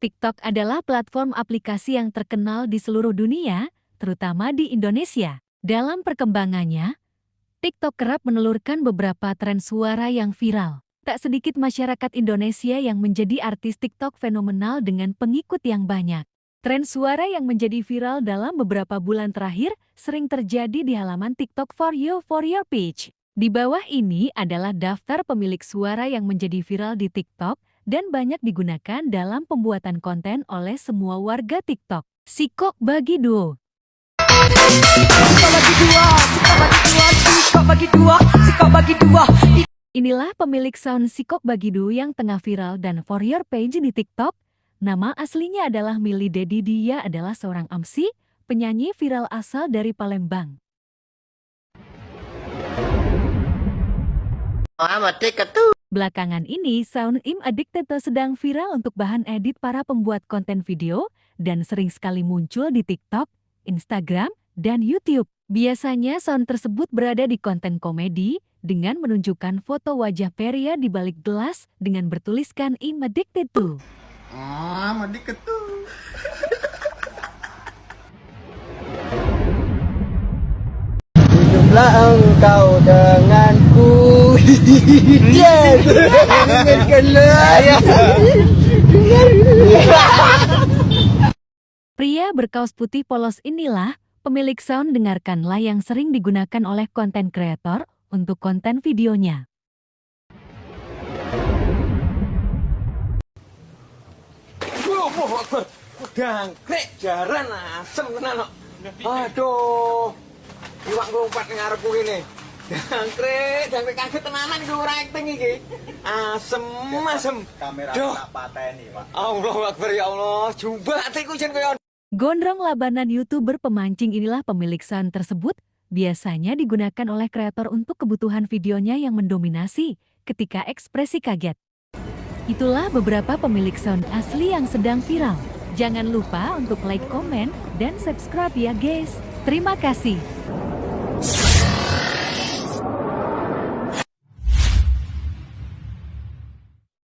TikTok adalah platform aplikasi yang terkenal di seluruh dunia, terutama di Indonesia. Dalam perkembangannya, TikTok kerap menelurkan beberapa tren suara yang viral. Tak sedikit masyarakat Indonesia yang menjadi artis TikTok fenomenal dengan pengikut yang banyak. Tren suara yang menjadi viral dalam beberapa bulan terakhir sering terjadi di halaman TikTok For Your page. Di bawah ini adalah daftar pemilik suara yang menjadi viral di TikTok dan banyak digunakan dalam pembuatan konten oleh semua warga TikTok. Sikok bagi duo. Inilah pemilik sound Sikok bagi duo yang tengah viral dan For Your page di TikTok. Nama aslinya adalah Milly Dedi. Dia adalah seorang MC, penyanyi viral asal dari Palembang. Belakangan ini, sound I'm Addicted sedang viral untuk bahan edit para pembuat konten video dan sering sekali muncul di TikTok, Instagram, dan YouTube. Biasanya sound tersebut berada di konten komedi dengan menunjukkan foto wajah pria di balik gelas dengan bertuliskan I'm Addicted to. I'm addicted to. Jumlah engkau denganku. Yes. Pria berkaos putih polos inilah pemilik sound. Dengarkanlah yang sering digunakan oleh konten kreator untuk konten videonya. Dangkrek jaran asem tenan kok. Aduh. Iwak ngompat ngarepku ini. Dangkrek kaget tenanan iki ora acting iki. Asem. Kamera Duh. tak pateni, Pak. Allahu Akbar ya Allah. Jumbate ku jen koyo Gondrong labanan YouTuber pemancing inilah pemilik sound tersebut. Biasanya digunakan oleh kreator untuk kebutuhan videonya yang mendominasi ketika ekspresi kaget. Itulah beberapa pemilik sound asli yang sedang viral. Jangan lupa untuk like, komen, dan subscribe ya guys. Terima kasih.